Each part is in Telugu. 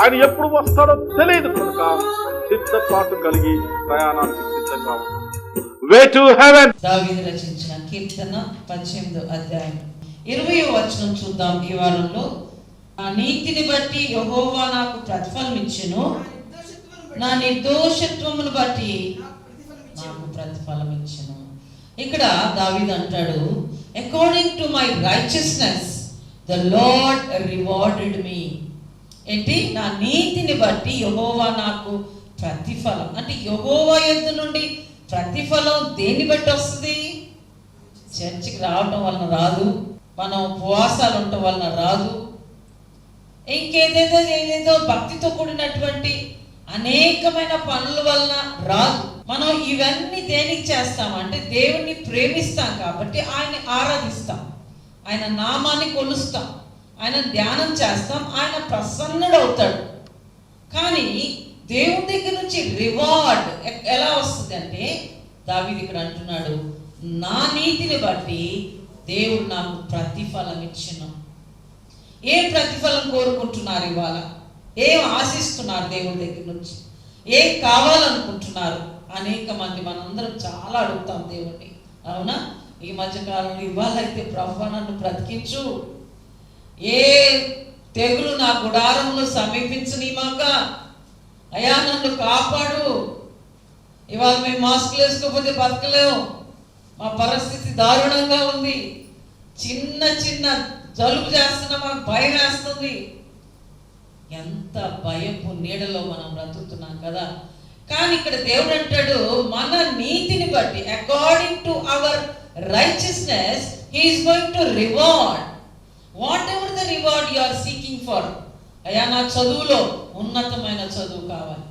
ఆయన ఎప్పుడు వస్తాడో తెలియదు కనుక సిద్ధపాటు కలిగి ప్రయాణానికి సిద్ధంగా ఉన్నాం. Way to heaven. దావీదు రచించిన కీర్తన 18వ అధ్యాయం 20వ వచనం చూద్దాం. ఈ వారంలో నా నీతిని బట్టి యెహోవా నాకు ప్రతిఫలం ఇచ్చెను, నా నిర్దోషత్వమును బట్టి నాకు ప్రతిఫలం ఇచ్చెను. ఇక్కడ దావీదు అంటాడు, according to my righteousness the lord rewarded me. ఏంటి? నా నీతిని బట్టి యెహోవా నాకు ప్రతిఫలం. అంటే యెహోవా యొద్ద నుండి ప్రతిఫలం దేన్ని బట్టి వస్తుంది? చర్చికి రావటం వలన రాదు, మనం ఉపవాసాలు ఉండటం వలన రాదు, ఏదేదో భక్తితో కూడినటువంటి అనేకమైన పనుల వలన రాదు. మనం ఇవన్నీ దేనికి చేస్తామంటే దేవుణ్ణి ప్రేమిస్తాం కాబట్టి ఆయన్ని ఆరాధిస్తాం, ఆయన నామాన్ని కొలుస్తాం, ఆయన ధ్యానం చేస్తాం, ఆయన ప్రసన్నుడవుతాడు. కానీ దేవుని దగ్గర నుంచి రివార్డ్ ఎలా వస్తుంది అంటే దావీదు ఇక్కడ అంటున్నాడు, నా నీతిని బట్టి దేవుడు నాకు ప్రతిఫలం ఇచ్చెను. ఏం ప్రతిఫలం కోరుకుంటున్నారు ఇవాళ? ఏం ఆశిస్తున్నారు దేవుడి దగ్గర నుంచి? ఏం కావాలనుకుంటున్నారు? అనేక మంది మనందరం చాలా అడుగుతాం దేవుణ్ణి, అవునా? ఈ మధ్యకాలంలో ఇవాళైతే ప్రభువా నన్ను బ్రతికించు, ఏ తెగులు నా గుడారంలో సమీపించనీమాక, అయ్యా నన్ను కాపాడు, ఇవాళ మేము మాస్కులు వేసుకోకపోతే బతకలేము, మా పరిస్థితి దారుణంగా ఉంది, చిన్న చిన్న జలుబు చేస్తున్నా మాకు భయం వేస్తుంది. ఎంత భయపు నీడలో మనం బ్రతుకుతున్నాం కదా. కానీ ఇక్కడ దేవుడు అంటాడు, మన నీతిని బట్టి according to our righteousness he is going to reward whatever the reward you are seeking for. అయ్యా నా చదువులో ఉన్నతమైన చదువు కావాలి,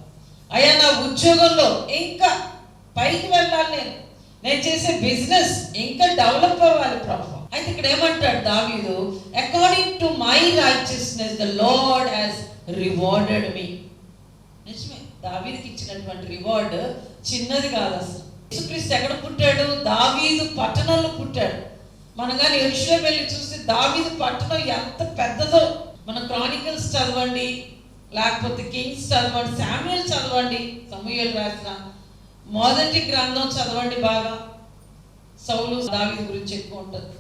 అయ్యా నా ఉద్యోగంలో ఇంకా పైకి వెళ్ళాలి, నేను చేసే బిజినెస్ ఇంకా డెవలప్ అవ్వాలి ప్రభు. అయితే ఇక్కడ ఏమంటాడు దావీదు, according to my righteousness the lord has rewarded me. నిజమే, దావీదుకి ఇచ్చినటువంటి రివార్డ్ చిన్నది కాదు అసలు. యేసుక్రీస్తు ఎక్కడ పుట్టాడు? దావీదు పట్టణంలో పుట్టాడు. మనం కానీ యెరూషలేము వెళ్ళి చూస్తే దావీదు పట్టణం ఎంత పెద్దదో. మన క్రానికల్స్ చదవండి, లేకపోతే కింగ్స్ చదవండి, శామ్యూయల్ చదవండి, సమూయేలు రాసిన మొదటి గ్రంథం చదవండి బాగా. సౌలు దావీదు గురించి ఎక్కువ ఉంటుంది.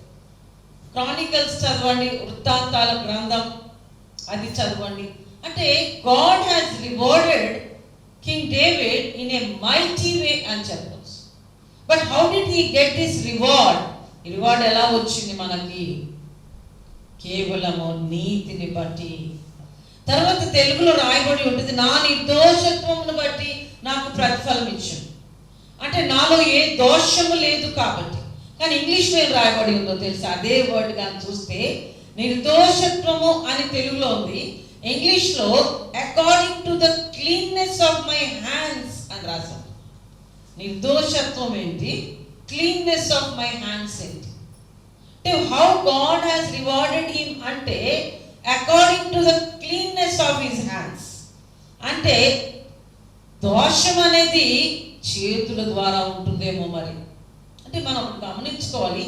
క్రానికల్స్ చదవండి, వృత్తాంతాల గ్రంథం అది చదవండి. అంటే God has rewarded King David in a mighty way అని చెప్పవచ్చు. But how did he get this reward? ఈ రివార్డ్ ఎలా వచ్చింది మనకి? కేవలము నీతిని బట్టి. తర్వాత తెలుగులో రాయబడి ఉంటుంది, నా నిర్దోషత్వమును బట్టి నాకు ప్రతిఫలం ఇచ్చాను. అంటే నాలో ఏ దోషము లేదు కాబట్టి. కానీ ఇంగ్లీష్లో ఏం రాయబడి ఉందో తెలుసా? అదే వర్డ్ కానీ చూస్తే నిర్దోషత్వము అని తెలుగులో ఉంది, ఇంగ్లీష్లో according to the cleanness of my hands అని రాశాం. నిర్దోషత్వం ఏంటి? క్లీన్నెస్ ఆఫ్ మై హ్యాండ్స్ ఏంటి? అంటే how God has rewarded him అంటే according to the cleanness of his hands. అంటే దోషం అనేది చేతుల ద్వారా ఉంటుందేమో మరి. అంటే మనం గమనించుకోవాలి,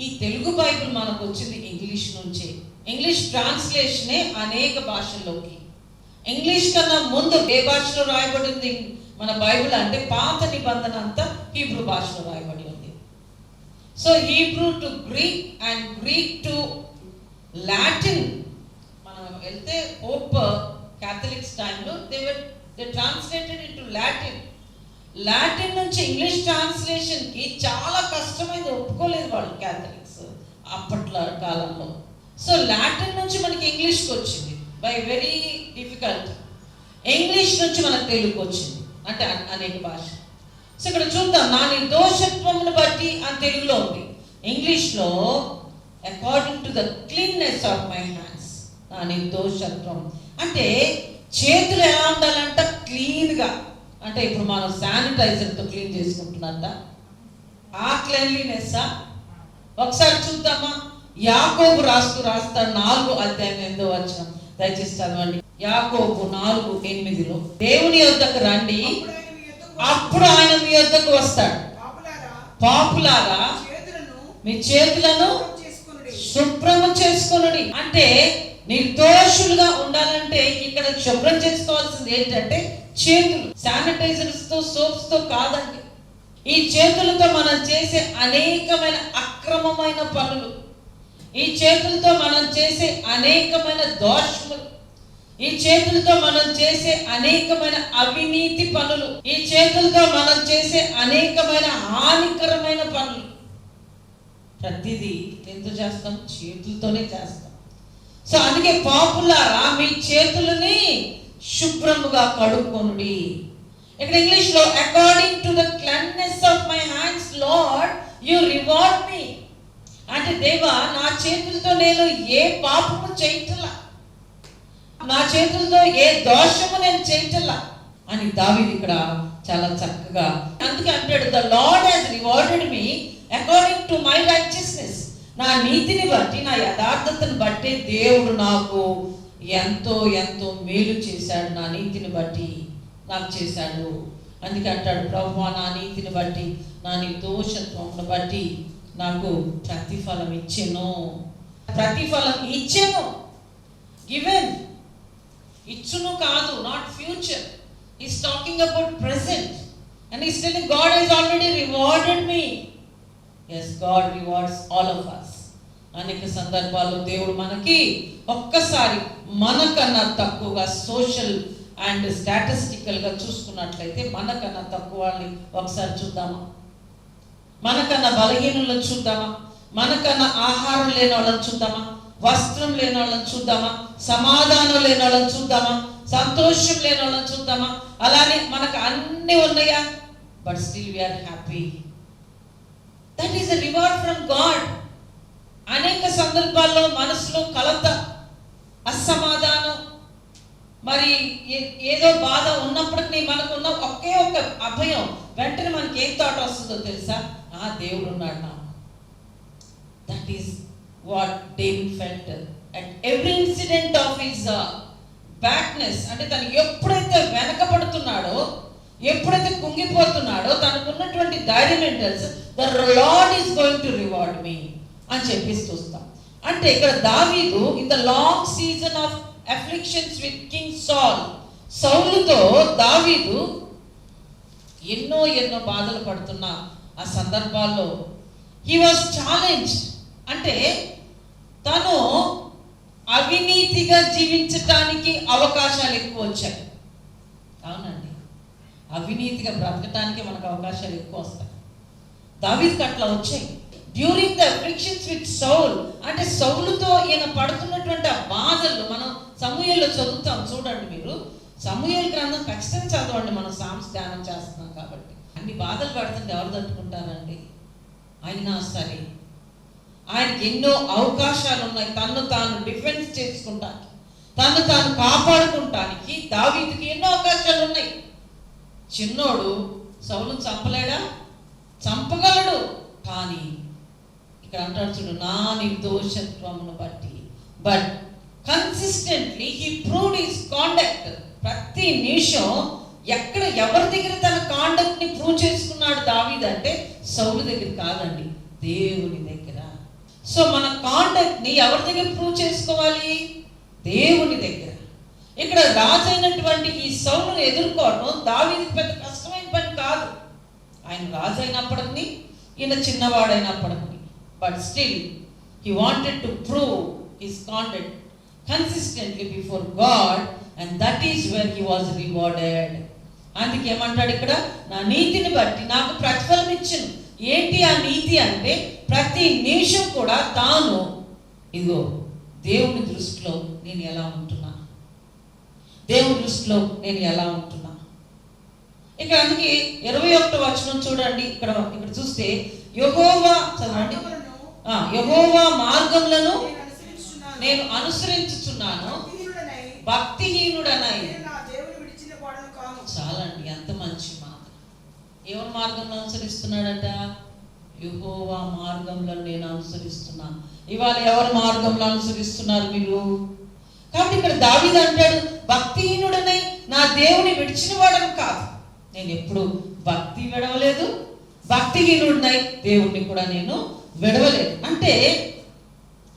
ఈ తెలుగు బైబిల్ మనకు వచ్చింది ఇంగ్లీష్ నుంచే. ఇంగ్లీష్ ట్రాన్స్లేషనే అనేక భాషల్లోకి. ఇంగ్లీష్ కన్నా ముందు ఏ భాషలో రాయబడింది మన బైబిల్ అంటే పాత నిబంధన అంతా హీబ్రూ భాషలో రాయబడి ఉంది. So Hebrew to Greek and Greek to Latin. మనం వెళ్తే పోప్ క్యాథలిక్స్ టైంలో they translated in to Latin. Latin నుంచి ఇంగ్లీష్ ట్రాన్స్లేషన్కి చాలా కష్టమైంది, ఒప్పుకోలేదు వాళ్ళు క్యాథలిక్స్ అప్పట్లో కాలంలో. సో లాటిన్ నుంచి మనకి ఇంగ్లీష్కి వచ్చింది బై వెరీ డిఫికల్ట్. ఇంగ్లీష్ నుంచి మనకు తెలుగుకి వచ్చింది, అంటే అనేక భాష. సో ఇక్కడ చూద్దాం, నా నిర్దోషత్వమును బట్టి అని తెలుగులో ఉంది, ఇంగ్లీష్లో according to the cleanness of my hands. నా నిర్దోషత్వం అంటే చేతులు ఎలా ఉండాలంట? క్లీన్గా. అంటే ఇప్పుడు మనం శానిటైజర్తో క్లీన్ చేసుకుంటున్నట్ట, ఆ క్లీన్లీనెస్. ఒకసారి చూద్దామా, యాకోబు రాస్తాడు 4వ అధ్యాయం 8వ వచనం, దయచేసి చదవండి. యాకోబు 4:8 దేవుని యొద్దకు రండి, అప్పుడు ఆయన మీ యొద్దకు వస్తాడు. పాపులారా మీ చేతులను శుభ్రము చేసుకొనుడి. అంటే నిర్దోషులుగా ఉండాలంటే ఇక్కడ శుభ్రం చేసుకోవాల్సింది ఏంటంటే చేతులు. శానిటైజర్స్ తో, సోప్స్ తో కాదండి. ఈ చేతులతో మనం చేసే అనేకమైన అక్రమమైన పనులు, ఈ చేతులతో మనం చేసే అనేకమైన దోషములు, ఈ చేతులతో మనం చేసే అనేకమైన అవినీతి పనులు, ఈ చేతులతో మనం చేసే అనేకమైన హానికరమైన పనులు, ప్రతిదీ ఎందుకు చేస్తాం? చేతులతోనే చేస్తాం. సో అందుకే పాపులారా, మీ చేతులని శుభ్రముగా కడుక్కొనుడి. ఇక్కడ ఇంగ్లీష్ లో according to the cleanness of my hands lord you reward me. అంటే దేవా, నా చేతులతో నేను ఏ పాపము చేయటలా, నా చేతులతో ఏ దోషము నేను చేయటలా అని దావీదు ఇక్కడ చాలా చక్కగా అందుకే అంటాడు, the lord has rewarded me according to my righteousness. నా నీతిని బట్టి, నా యథార్థతను బట్టి దేవుడు నాకు ఎంతో ఎంతో మేలు చేశాడు. నా నీతిని బట్టి నాకు చేశాడు. అందుకే అంటాడు, ప్రభువా, నా నీతిని బట్టి, నా నిర్దోషత్వమును బట్టి నాకు ప్రతిఫలం ఇచ్చెను. ప్రతిఫలం ఇచ్చెను, గివెన్. ఇచ్చును కాదు, not future. Is talking about present and is telling God has already rewarded me. Yes, God rewards all of us. అనేక సందర్భాల్లో దేవుడు మనకి ఒక్కసారి మనకన్నా తక్కువగా సోషల్ అండ్ స్టాటిస్టికల్ గా చూసుకున్నట్లయితే మనకన్నా తక్కువ వాళ్ళని ఒకసారి చూద్దామా? మనకన్నా బలహీనులను చూద్దామా? మనకన్నా ఆహారం లేని వాళ్ళని చూద్దామా? వస్త్రం లేని వాళ్ళని చూద్దామా? సమాధానం లేని వాళ్ళని చూద్దామా? సంతోషం లేని వాళ్ళని చూద్దామా? అలానే మనకు అన్ని ఉన్నాయా, but still we are happy. That is a reward from God. అనేక సందర్భాల్లో మనసులో కలత, అసమాధానం, మరి ఏదో బాధ ఉన్నప్పటికీ మనకున్న ఒకే ఒక అభయం, వెంటనే మనకి ఏం థాట్ వస్తుందో తెలుసా? దేవుడు ఉన్నాడు నాకు. That is what David felt at every incident of his backness. అంటే తను ఎప్పుడైతే వెనకబడుతున్నాడో, ఎప్పుడైతే కుంగిపోతున్నాడో, తనకున్నటువంటి ధైర్యం ఏం తెలుసు? The lord is going to reward me అని చెప్పేసి చూస్తాం. అంటే ఇక్కడ దావీదు in the long season of afflictions with King Saul, సౌలుతో దావీదు ఎన్నో ఎన్నో బాధలు పడుతున్న ఆ సందర్భాల్లో హీ వాజ్ ఛాలెంజ్డ్. అంటే తను అవినీతిగా జీవించటానికి అవకాశాలు ఎక్కువ వచ్చాయి. అవునండి, అవినీతిగా బ్రతకటానికి మనకు అవకాశాలు ఎక్కువ వస్తాయి. దావీదుకి అట్లా వచ్చాయి. During the afflictions with Saul, అంటే సౌలుతో ఈయన పడుతున్నటువంటి ఆ బాధలు మనం సమూయేలులో చదువుతాం. చూడండి, మీరు సమూయేలు గ్రంథం ఖచ్చితంగా చదవండి. మనం సామ్స్ ధ్యానం చేస్తున్నాం కాబట్టి. అన్ని బాధలు పడుతుంటే ఎవరు తట్టుకుంటారండి? అయినా సరే ఆయనకి ఎన్నో అవకాశాలు ఉన్నాయి. తను తాను డిఫెన్స్ చేసుకుంటానికి, తను తాను కాపాడుకుంటానికి దావీదుకి ఎన్నో అవకాశాలు ఉన్నాయి. చిన్నోడు సౌలును చంపలేడా? చంపగలడు. కానీ ఇక్కడ అంటాడు చూడు, నా నిర్దోషత్వమును బట్టి, but consistently he proved his conduct. ప్రతి నిమిషం ఎక్కడ ఎవరి దగ్గర తన కాండక్ట్ ని ప్రూవ్ చేసుకున్నాడు దావీదు అంటే సౌలు దగ్గర కాదండి, దేవుని దగ్గర. సో మన కాండక్ట్ ని ఎవరి దగ్గర ప్రూవ్ చేసుకోవాలి? దేవుని దగ్గర. ఇక్కడ రాజు అయినటువంటి ఈ సౌలును ఎదుర్కోవడం దావీదుకి పెద్ద కష్టమైన పని కాదు. ఆయన రాజు అయినప్పటికీ, ఈయన చిన్నవాడైనప్పటికీ, but still he wanted to prove his conduct consistently before God, and that is where he was rewarded. అందుకే ఏమంటాడు ఇక్కడ, నా నీతిని బట్టి నాకు ప్రతిఫలం ఇచ్చును. ఏంటి ఆ నీతి అంటే, ప్రతి నిమిషం కూడా తాను ఇదిగో దేవుని దృష్టిలో నేను ఎలా ఉంటున్నా, దేవుని దృష్టిలో నేను ఎలా ఉంటున్నా. ఇక్కడ అందుకే 21వ వచనం చూడండి. ఇక్కడ చూస్తే యెహోవా, చదవండి, యెహోవా మార్గములను నేను అనుసరించుచున్నాను, భక్తిహీనుడనై. చాలండి, ఎంత మంచి మాట. ఎవరి మార్గంలో అనుసరిస్తున్నాడట? యెహోవా మార్గంలో నేను అనుసరిస్తున్నాను. ఇవాళ ఎవరి మార్గంలో అనుసరిస్తున్నారు మీరు? కాబట్టి ఇక్కడ దావీదు అంటాడు, భక్తిహీనుడనై నా దేవుని విడిచిన వాడను కాదు. నేను ఎప్పుడు భక్తి విడవలేదు, భక్తిహీనుడినై దేవుణ్ణి కూడా నేను విడవలేదు. అంటే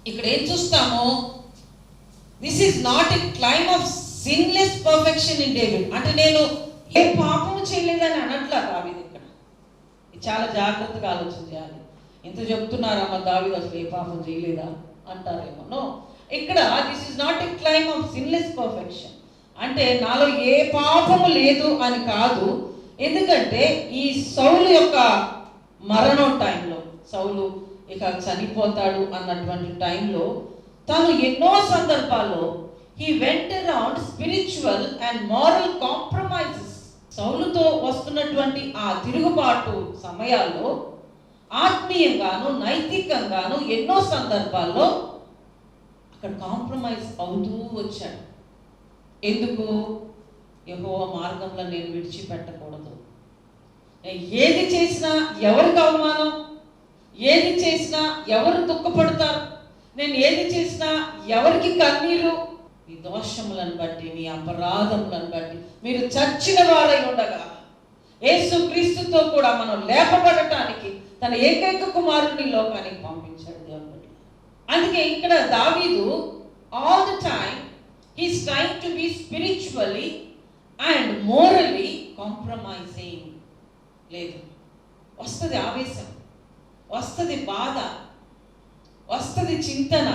ఇక్కడ ఏం చూస్తాము? This is not a claim of sinless perfection in David. అంటే నేను ఏ పాపము చేయలేదని అనట్లా దావీదు. ఇక్కడ చాలా జాగ్రత్తగా ఆలోచన చేయాలి. ఇంత చెప్తున్నారమ్మ దావీదు అసలు ఏ పాపం చేయలేదా అంటారేమో. నో, ఇక్కడ this is not a claim of sinless perfection. అంటే నాలో ఏ పాపము లేదు అని కాదు. ఎందుకంటే ఈ సౌలు యొక్క మరణం టైంలో, సౌలు ఇక చనిపోతాడు అన్నటువంటి టైంలో తను ఎన్నో సందర్భాల్లో he went around spiritual and moral compromises. సౌలుతో వస్తున్నటువంటి ఆ తిరుగుబాటు సమయాల్లో ఆత్మీయంగాను నైతికంగాను ఎన్నో సందర్భాల్లో అక్కడ కాంప్రమైజ్ అవుతూ వచ్చాడు. ఎందుకు? యెహోవా మార్గంలో నేను విడిచిపెట్టకూడదు. ఏది చేసినా ఎవరికి అవమానం, ఏది చేసినా ఎవరు దుఃఖపడతారు, నేను ఏది చేసినా ఎవరికి కన్నీరు, మీ దోషములను బట్టి మీ అపరాధములను బట్టి మీరు చచ్చిన వారై ఉండగా యేసుక్రీస్తుతో కూడా మనం లేపబడటానికి తన ఏకైక కుమారుడిని లోకానికి పంపించాడు దేవుడు. అందుకే ఇక్కడ దావీదు all the time he's trying to be spiritually and morally compromising. లేదు, వస్తుంది ఆవేశం, వస్తుంది బాధ, వస్తుంది చింతన.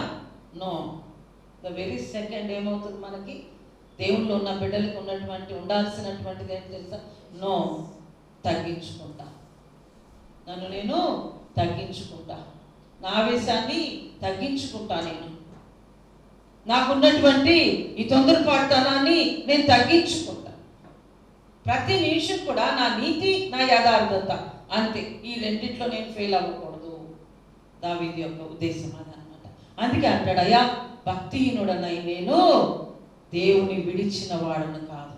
నో, ద వెరీ సెకండ్ ఏమవుతుంది మనకి? దేవుళ్ళు ఉన్న బిడ్డలకు ఉన్నటువంటి ఉండాల్సినటువంటిది ఏంటి తెలుసా? నో, తగ్గించుకుంటా, నన్ను నేను తగ్గించుకుంటా, నా ఆవేశాన్ని తగ్గించుకుంటా, నాకున్నటువంటి ఈ తొందరపాటుతనాన్ని నేను తగ్గించుకుంటా. ప్రతి నిమిషం కూడా నా నీతి, నా యథార్థత, అంతే. ఈ రెండిట్లో నేను ఫెయిల్ అవ్వకూడదు. దావీదు యొక్క ఉద్దేశం అదనమాట. అందుకే అంటాడు, అయ్యా భక్తిహీనుడనై నేను దేవుని విడిచిన వాడను కాదు.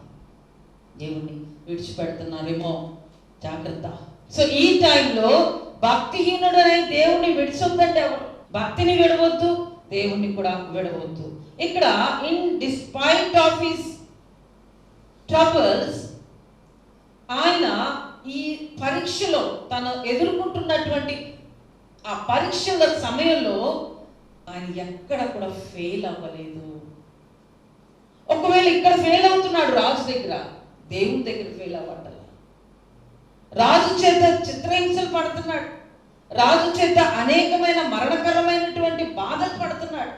దేవుణ్ణి విడిచిపెడుతున్నారేమో, జాగ్రత్త. సో ఈ టైంలో భక్తిహీనుడనై దేవుణ్ణి విడిచొద్దంటే ఎవరు? భక్తిని విడవద్దు, దేవుణ్ణి కూడా విడవద్దు. ఇక్కడ in despite of his troubles, ఆయన ఈ పరీక్షలో తను ఎదుర్కొంటున్నటువంటి ఆ పరీక్షల సమయంలో ఆయన ఎక్కడ కూడా ఫెయిల్ అవ్వలేదు. ఒకవేళ ఇక్కడ ఫెయిల్ అవుతున్నాడు రాజు దగ్గర, దేవుని దగ్గర ఫెయిల్ అవ్వట్ల. రాజు చేత చిత్రహింసలు పడుతున్నాడు, రాజు చేత అనేకమైన మరణకరమైనటువంటి బాధలు పడుతున్నాడు.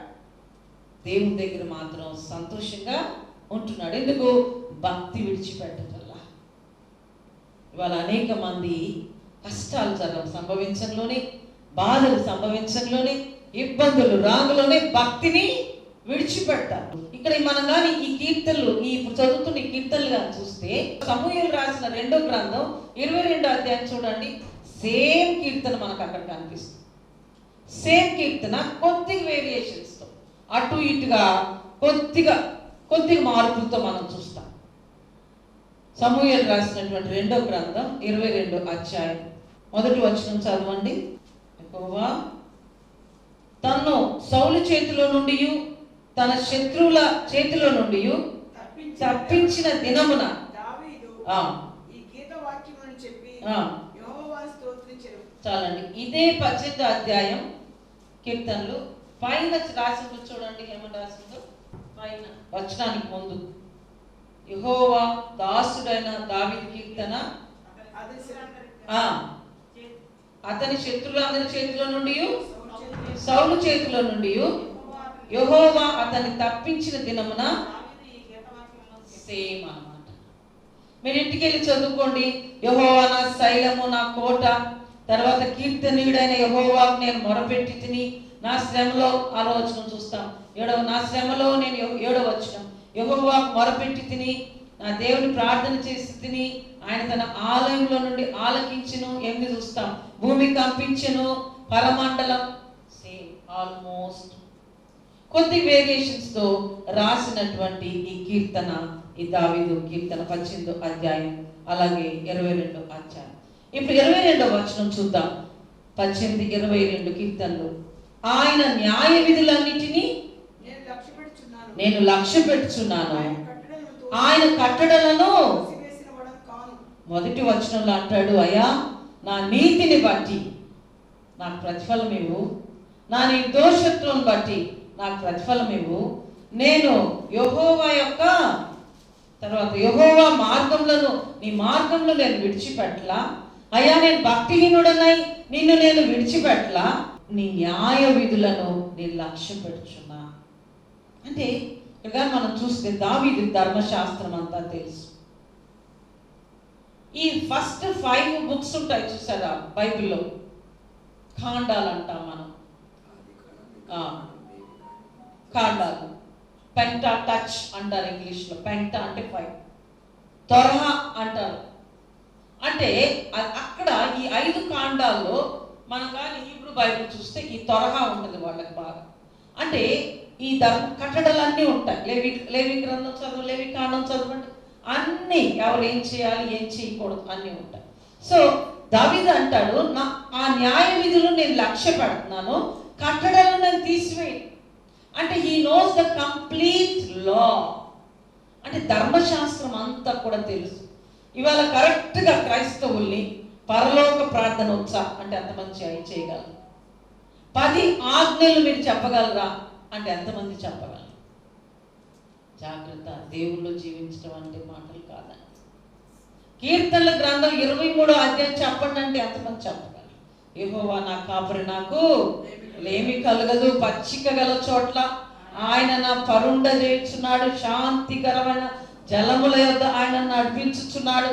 దేవుని దగ్గర మాత్రం సంతోషంగా ఉంటున్నాడు. ఎందుకు? భక్తి విడిచిపెట్టటల్లా. ఇవాళ అనేక మంది కష్టాలు సంభవించడంలోనే, బాధలు సంభవించడంలోనే, ఇబ్బందులు రాగులోనే భక్తిని విడిచిపెడతారు. ఇక్కడ మనం కానీ ఈ కీర్తనలు, ఈ ఇప్పుడు చదువుతున్న ఈ కీర్తనలు కానీ చూస్తే, సమూయేలు రాసిన 2వ గ్రంథం 22వ అధ్యాయం చూడండి. సేమ్ కీర్తన మనకు అక్కడ కనిపిస్తుంది. సేమ్ కీర్తన కొద్దిగా వేరియేషన్స్ తో, అటు ఇటుగా కొద్దిగా మార్పులతో మనం చూస్తాం. సమూయేలు రాసినటువంటి 2వ గ్రంథం 22వ అధ్యాయం 1వ వచనం చదవండి. యెహోవా తన్ను సౌలు చేతిలో నుండి, తన శత్రువుల చేతిలో నుండి తప్పించిన దినమున చాలండి. ఇదే 18వ అధ్యాయం కీర్తనలు పైన రాసిందో చూడండి. ఏమని రాసిందో పైన వచనానికి ముందు, యెహోవా దాసుడైన దావీదు కీర్తన, అతని శత్రులందరి చేతిలో నుండి, సౌలు చేతిలో నుండి యెహోవా అతన్ని తప్పించిన దినమున. సేమ్ అన్నమాట. మీరు ఇంటికి వెళ్ళి చదువుకోండి. యెహోవా నా శైలము, నా కోట, తర్వాత కీర్తనీయుడైన యెహోవాకు నేను మొరపెట్టి తిని, నా శ్రమలో, ఆ రోజును చూస్తాం. నా శ్రమలో నేను 7వ వచనం, యెహోవాకు మొరపెట్టి తిని, నా దేవుని ప్రార్థన చేసి తిని, ఆయన తన ఆలయంలో నుండి ఆలకించెను. 8 చూస్తాం, భూమి కంపించెను, పరమండలం. సేమ్, ఆల్మోస్ట్ కొద్ది వేరియేషన్స్ తో రాసినటువంటి ఈ కీర్తన, ఈ దావీదు కీర్తన 18వ అధ్యాయం, అలాగే 22వ అధ్యాయం. ఇప్పుడు 22వ వచనం చూద్దాం. 18, 22 కీర్తనలు. ఆయన న్యాయ విధులన్నిటినీ నేను లక్ష్య పెట్టుచున్నాను, ఆయన కట్టడలను. మొదటి వచనంలో అంటాడు, అయ్యా నా నీతిని బట్టి నాకు ప్రతిఫలం ఇవ్వు, నా నిర్దోషత్వం బట్టి నాకు ప్రతిఫలం ఇవ్వు, నేను యెహోవా యొక్క తర్వాత యెహోవా మార్గములను నీ మార్గంలో నేను విడిచిపెట్టలా. అయ్యా నేను భక్తిహీనుడనై నిన్ను నేను విడిచిపెట్టలా. నీ న్యాయ విధులను నేను లక్ష్య పెట్టుచున్నా. అంటే ఇక్కడ మనం చూస్తే దావీదు ధర్మశాస్త్రం అంతా తెలుసు. ఈ ఫస్ట్ 5 బుక్స్ ఉంటాయి చూసారా బైబిల్లో, కాండాలు అంటాం మనం. కాండాలు, పెంటా టచ్ అంటారు ఇంగ్లీష్లో. పెంటా అంటే 5, తొరహ అంటారు. అంటే అక్కడ ఈ 5 కాండాల్లో మనం కానీ హీబ్రూ బైబిల్ చూస్తే ఈ తొరహ ఉంటుంది వాళ్ళకి బాగా. అంటే ఈ కట్టడలన్నీ ఉంటాయి. లేవి గ్రంథం చదువు, లేవి కాండం చదవండి, అన్నీ ఎవరు ఏం చేయాలి ఏం చేయకూడదు అన్నీ ఉంటాయి. సో దావీదు అంటాడు, ఆ న్యాయ విధులు నేను లక్ష్య పెడుతున్నాను, కట్టడలను నేను తీసివేయను. అంటే హీ నోస్ ద కంప్లీట్ లా. అంటే ధర్మశాస్త్రం అంతా కూడా తెలుసు. ఇవాళ కరెక్ట్గా క్రైస్తవుల్ని పరలోక ప్రార్థన వచ్చా అంటే ఎంతమంది చేయగలరు? 10 ఆజ్ఞలు మీరు చెప్పగలరా అంటే ఎంతమంది చెప్పగలరు? జాగ్రత్త, దేవుళ్ళు జీవించడం అంటే మాటలు కాదండి. కీర్తనల గ్రంథం 23వ అధ్యాయం చెప్పండి అంటే ఎంతమంది చెప్పగలరు? యెహోవా నా కాపరి, నాకు లేమి కలగదు, పచ్చిక గల చోట్ల ఆయన నా పరుండ చేయుచున్నాడు, శాంతికరమైన జలముల యొద్ద ఆయన నడిపించుచున్నాడు.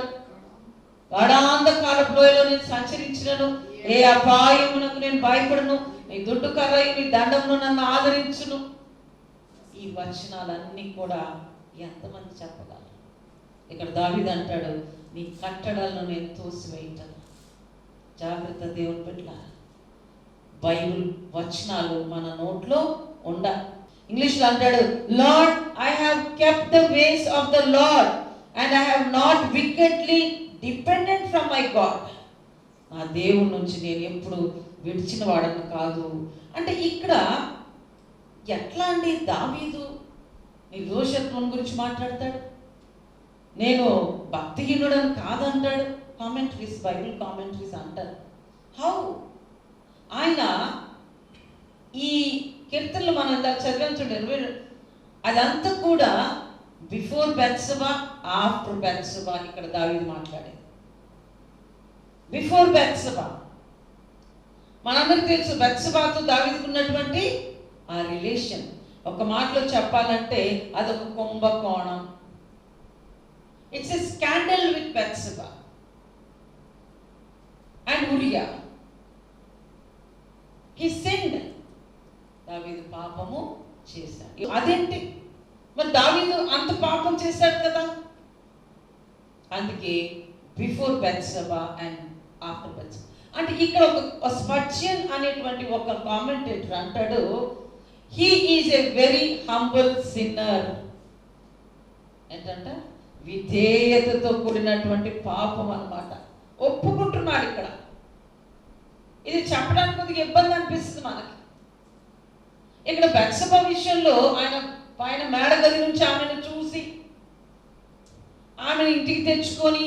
గాఢాంధకారపు లోయలో నేను సంచరించినను, ఏ అపాయమునకు నేను భయపడను, నీ దుడ్డు కర్రయు నీ దండమును నన్ను ఆదరించును. ఈ వచనాలన్నీ కూడా ఎంతమంది చెప్పగలరు? ఇక్కడ దావీదు అంటాడు, నీ కట్టడలను నేను తోసివేయటను. జాగ్రత్త దేవుని బిడ్డలారా, బైబిల్ వచనాలు మన నోట్లో ఉండాలి. ఇంగ్లీష్లో అంటాడు, lord I have kept the ways of the lord and I have not wickedly dependent from my God. నా దేవుని నుంచి నేను ఎప్పుడు విడిచిన వాడను కాదు. అంటే ఇక్కడ ఎట్లా అండి దావీదు నిర్దోషత్వం గురించి మాట్లాడతాడు, నేను భక్తిహీనుడని కాదంటాడు. కామెంటరీస్, బైబిల్ కామెంటరీస్ అంటారు, హౌ ఆయన ఈ కీర్తనలు మనం ఇందాక చదివాం చూడండి, అదంతా కూడా బిఫోర్ బెత్షెబా, ఆఫ్టర్ బెత్షెబా. ఇక్కడ దావీదు మాట్లాడేది బిఫోర్ బెత్షెబా. మనందరికీ తెలుసు బెత్షెబాతో దావీదుకు ఉన్నటువంటి ఆ రిలేషన్. ఒక మాటలో చెప్పాలంటే అదొక కుంభకోణం. It's a scandal with Bathsheba and Uriah. He sinned. దావీదు పాపము చేశాడు. అదేంటి మరి, దావీదు అంత పాపం చేశాడు కదా, అందుకే before Bathsheba and after Bathsheba. అంటే ఇక్కడ ఒక స్పర్జియన్ అనేటువంటి ఒక కామెంటేటర్ అంటాడు, he is a very humble sinner. ఏంటంట, విధేయతతో కూడినటువంటి పాపం అన్నమాట. ఒప్పుకుంటున్నాడు ఇక్కడ. ఇది చెప్పడానికి కొద్దిగా ఇబ్బంది అనిపిస్తుంది మనకి. ఇక్కడ బెత్షెబా విషయంలో ఆయన మేడగది నుంచి ఆమెను చూసి ఆమెను ఇంటికి తెచ్చుకొని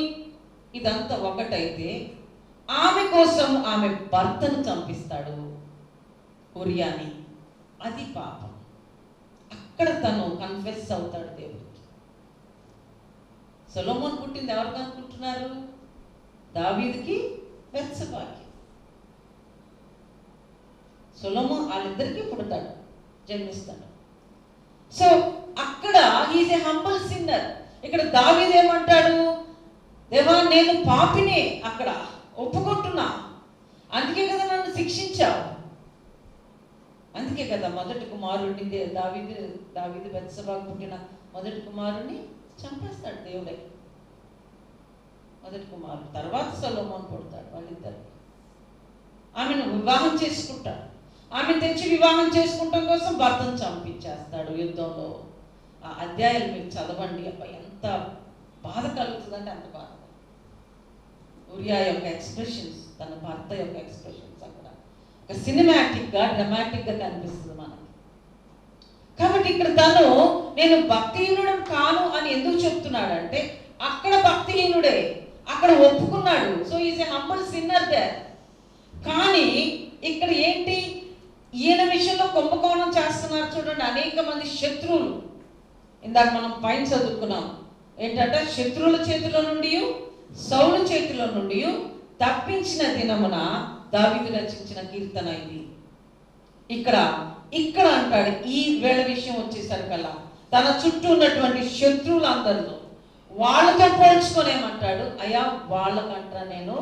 ఇదంతా ఒకటైతే, ఆమె కోసం ఆమె భర్తను చంపిస్తాడు, ఉరియాని. అది పాపం. అక్కడ తను కన్ఫెస్ అవుతాడు దేవుడికి. సొలొమోన్ పుట్టింది ఎవరికి అనుకుంటున్నారు? దావీదుకి, బెత్షెబాకి. సొలొమోన్ వాళ్ళిద్దరికీ పుడతాడు, జన్మిస్తాడు. సో అక్కడ ఈజ్ ఏ హంబుల్ సిన్నర్. ఇక్కడ దావీదు ఏమంటాడు, దేవా నేను పాపినే, అక్కడ ఒప్పుకుంటున్నా, అందుకే కదా నన్ను శిక్షించావు. అందుకే కదా మొదటి కుమారుడిని దావీదు బెత్షెబాకు పుట్టిన మొదటి కుమారుడిని చంపేస్తాడు దేవుడే. మొదటి కుమారుడు తర్వాత సొలొమోన్ పుడతాడు. వాళ్ళిద్దరు ఆమెను వివాహం చేసుకుంటాడు. ఆమె తెచ్చి వివాహం చేసుకుంటాం కోసం భర్తను చంపించేస్తాడు యుద్ధంలో. ఆ అధ్యాయాలు మీరు చదవండి, అబ్బాయి ఎంత బాధ కలుగుతుందంటే అంత బాధ. ఉరియా యొక్క ఎక్స్ప్రెషన్స్, తన భర్త యొక్క ఎక్స్ప్రెషన్స్ అక్కడ ఒక సినిమాటిక్గా, డ్రమాటిక్గా కనిపిస్తుంది మనకి. కాబట్టి ఇక్కడ తను నేను భక్తిహీనుడు కాను అని ఎందుకు చెప్తున్నాడంటే, అక్కడ భక్తిహీనుడే, అక్కడ ఒప్పుకున్నాడు. So is a humble sinner there. కానీ ఇక్కడ ఏంటి, ఈయన విషయంలో కుంభకోణం చేస్తున్నారు చూడండి. అనేక మంది శత్రువులు, ఇందాక మనం పైన చదువుకున్నాం ఏంటంటే, శత్రువుల చేతిలో నుండి సౌలు చేతిలో నుండి తప్పించిన దినమున దావీదు రచించిన కీర్తన ఇది. ఇక్కడ అంటాడు, ఈ వేళ విషయం వచ్చేసరికల్లా తన చుట్టూ ఉన్నటువంటి శత్రువులందరిలో వాళ్ళతో పోల్చుకోనేమంటాడు, అయ్యా వాళ్ళకంట నేను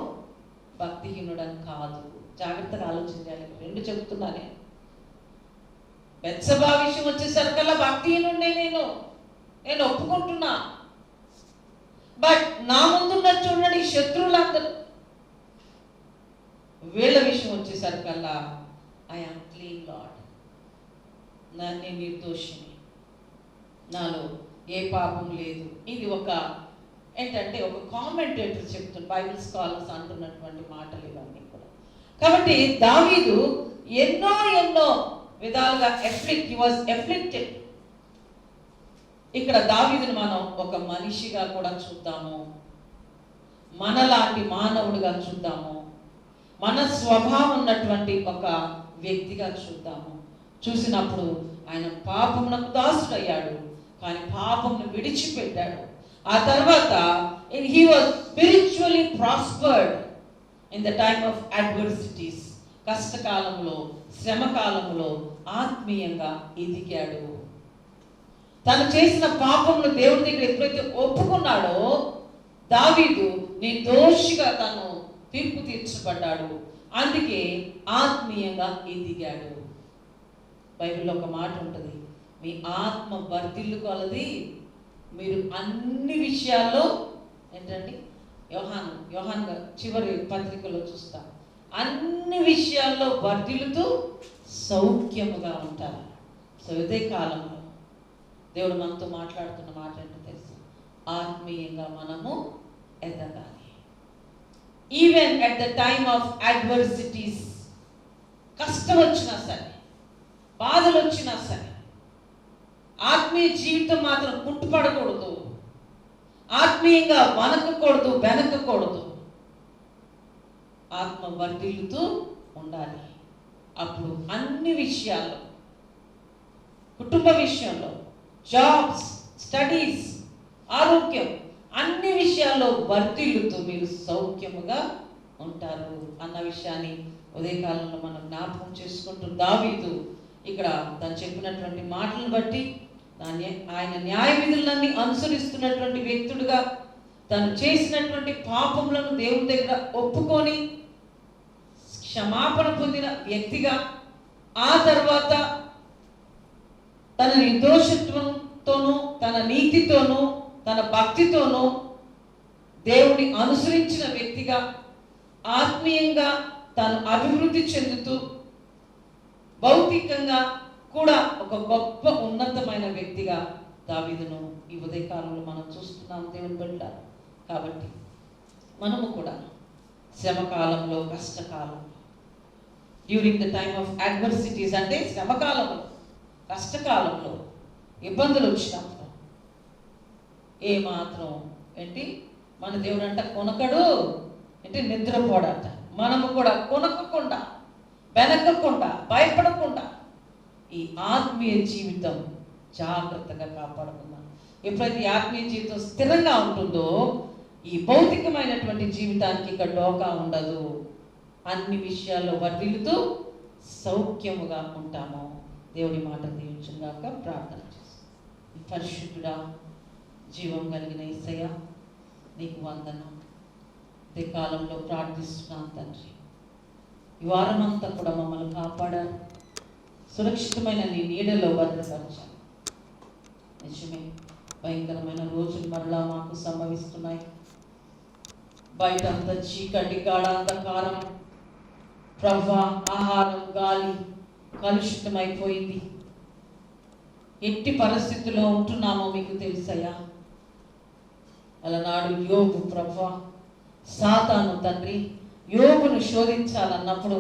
భక్తిహీనుడని కాదు. జాగ్రత్తగా ఆలోచించాలి. రెండు చెప్తున్నానే. బెత్షెబా విషయం వచ్చేసరికల్లా భక్తిహీనుడే నేను ఒప్పుకుంటున్నా. బట్ నా ముందున్న చూడండి శత్రువులందరూ, వీళ్ళ విషయం వచ్చేసరికల్లా ఐ యామ్ క్లీన్ లార్డ్, నేను నిర్దోషిని, నాలో ఏ పాపం లేదు. ఇది ఏంటంటే ఒక కామెంటేటర్ చెప్తున్న, బైబిల్ స్కాలర్స్ అంటున్నటువంటి మాటలు ఇవన్నీ కూడా. కాబట్టి దావీదు ఎన్నో విధాలుగా he was afflicted. ఇక్కడ దావీదుని మనం ఒక మనిషిగా కూడా చూద్దాము, మనలాంటి మానవుడిగా చూద్దాము, మన స్వభావం ఉన్నటువంటి ఒక వ్యక్తిగా చూద్దాము. చూసినప్పుడు ఆయన పాపమునకు దాసుడయ్యాడు, కానీ పాపమును విడిచిపెట్టాడు. ఆ తర్వాత he was spiritually prospered in the time of adversities. కష్టకాలంలో, శ్రమకాలంలో ఆత్మీయంగా ఎదిగాడు. తను చేసిన పాపమును దేవుడి దగ్గర ఎప్పుడైతే ఒప్పుకున్నాడో దావీదు నిర్దోషిగా తను తీర్పు తీర్చబడ్డాడు. అందుకే ఆత్మీయంగా ఎదిగాడు. బైబిల్లో ఒక మాట ఉంటుంది, మీ ఆత్మ వర్ధిల్లు కొలది మీరు అన్ని విషయాల్లో ఏంటండి, యోహాన్ చివరి పత్రికలో చూస్తాం, అన్ని విషయాల్లో వర్ధిల్లుతూ సౌఖ్యముగా ఉంటారు. సో ఇదే కాలంలో దేవుడు మనతో మాట్లాడుతున్న మాట ఏంటో తెలుసు, ఆత్మీయంగా మనము ఎదగాలి. Even at the time of adversities, కష్టం వచ్చినా సరే, బాధలు వచ్చినా సరే, ఆత్మీయ జీవితం మాత్రం కుంటుపడకూడదు, ఆత్మీయంగా వనకకూడదు, వెనకకూడదు, ఆత్మ వర్ధిల్లుతూ ఉండాలి. అప్పుడు అన్ని విషయాల్లో, కుటుంబ విషయంలో, జాబ్స్, స్టడీస్, ఆరోగ్యం, అన్ని విషయాల్లో వర్ధిల్లుతూ మీరు సౌఖ్యముగా ఉంటారు అన్న విషయాన్ని ఉదయకాలంలో మనం జ్ఞాపకం చేసుకుంటూ దావీదు ఇక్కడ తను చెప్పినటువంటి మాటలను బట్టి ఆయన న్యాయ విధులన్నీ అనుసరిస్తున్నటువంటి వ్యక్తుడుగా, తను చేసినటువంటి పాపములను దేవుని దగ్గర ఒప్పుకొని క్షమాపణ పొందిన వ్యక్తిగా, ఆ తర్వాత తన నిర్దోషత్వంతోనూ, తన నీతితోనూ, తన భక్తితోనూ దేవుని అనుసరించిన వ్యక్తిగా, ఆత్మీయంగా తను అభివృద్ధి చెందుతూ, భౌతికంగా కూడా ఒక గొప్ప ఉన్నతమైన వ్యక్తిగా దావీదును ఈ ఉదయకాలంలో మనం చూస్తున్నాం దేవుని బిడ్డ. కాబట్టి మనము కూడా శ్రమకాలంలో, కష్టకాలంలో, during the time of adversities, అంటే శ్రమకాలంలో, కష్టకాలంలో, ఇబ్బందులు వచ్చినప్పుడు ఏమాత్రం మన దేవుడు అంట కొనకడు, నిద్రపోడట. మనము కూడా కొనకకుండా, వెనకకుండా, భయపడకుండా ఈ ఆత్మీయ జీవితం జాగ్రత్తగా కాపాడుకుందాం. ఎప్పుడైతే ఈ ఆత్మీయ జీవితం స్థిరంగా ఉంటుందో ఈ భౌతికమైనటువంటి జీవితానికి ఇక డోకా ఉండదు. అన్ని విషయాల్లో వర్ధిల్లుతూ సౌఖ్యముగా ఉంటాము. దేవుడి మాట దీవించుగాక. ప్రార్థన చేస్తాం. పరిశుద్ధుడా, జీవం కలిగిన యేసయ్య, నీకు వందనం. ఈ కాలంలో ప్రార్థిస్తున్నాం తండ్రి. ఈ వారం అంతా కూడా మమ్మల్ని కాపాడారు, సురక్షితమైన నీ నీడలో భద్రపరిచారు. నిజమే, భయంకరమైన రోజులు మరలా మాకు సంభవిస్తున్నాయి. బయట అంత చీకటి, గాఢ అంధకారం, ప్రభా, ఆహారం, గాలి కలుషితమైపోయింది. ఎట్టి పరిస్థితుల్లో ఉంటున్నామో మీకు తెలుసయ్యా. అలనాడు యోబు ప్రభా, సాతాను తండ్రి యోబును శోధించాలన్నప్పుడు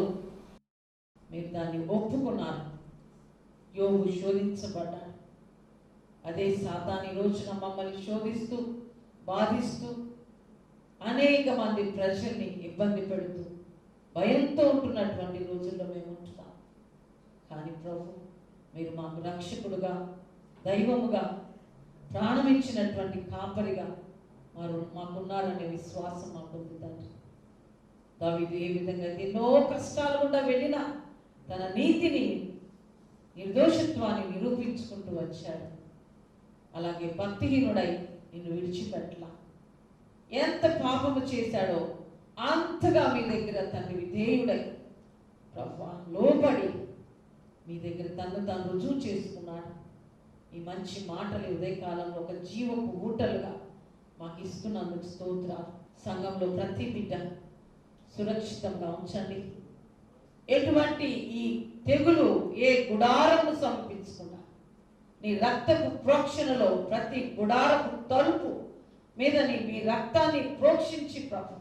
మీరు దాన్ని ఒప్పుకున్నారు. యోబు శోధించబడ్డాడు. అదే సాతాను ఈ రోజున మమ్మల్ని శోధిస్తూ, బాధిస్తూ, అనేక మంది ప్రజల్ని ఇబ్బంది పెడుతూ, భయంతో ఉంటున్నటువంటి రోజుల్లో మేము ఉంటున్నాం. కానీ ప్రభు మీరు మాకు రక్షకుడుగా, దైవముగా, ప్రాణం ఇచ్చినటువంటి కాపరిగా మాకున్నారనే విశ్వాసం మాకుంది తండ్రి. దావీదు ఏ విధంగా ఎన్నో కష్టాలు గుండా వెళ్ళినా తన నీతిని, నిర్దోషత్వాన్ని నిరూపించుకుంటూ వచ్చాడు. అలాగే భక్తిహీనుడై నిన్ను విడిచిపెట్ల. ఎంత పాపము చేశాడో అంతగా మీ దగ్గర తండ్రి విధేయుడై ప్రభువా లోబడి మీ దగ్గర తను తాను రుజువు చేసుకున్నాడు. ఈ మంచి మాటలు ఉదయకాలంలో ఒక జీవపు ఊటలుగా మాకు ఇస్తున్నందుకు స్తోత్రాలు. సంఘంలో ప్రతి బిడ్డ సురక్షితంగా ఉంచండి. ఎటువంటి ఈ తెగులు ఏ గుడారము సమర్పించుకున్నా నీ రక్తపు ప్రోక్షణలో ప్రతి గుడారపు తలుపు మీద మీ రక్తాన్ని ప్రోక్షించి ప్రభు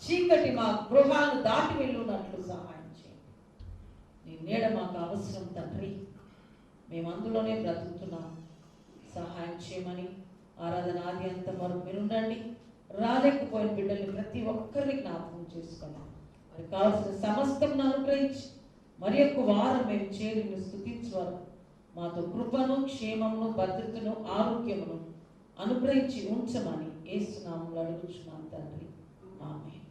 చీకటి మా గృహాలను దాటి వెళ్ళున్నట్లు సహాయం చేయండి. నీ నీడ మాకు అవసరం తండ్రి. మేము అందులోనే బ్రతుకుతున్నాం. సహాయం చేయమని ఆరాధన ఆది అంత వరకు మీరు ఉండండి. రాలేకపోయిన బిడ్డల్ని ప్రతి ఒక్కరిని జ్ఞాపకం చేసుకుని మరి కావాల్సిన సమస్తం అనుగ్రహించి మరి యొక్క వారం మేము చేరిని స్తుతించువారు మాతో కృపను, క్షేమమును, భద్రతను, ఆరోగ్యమును అనుగ్రహించి ఉంచమని యేసు నామములో అడుగుచున్నాం తండ్రి. ఆమేన్.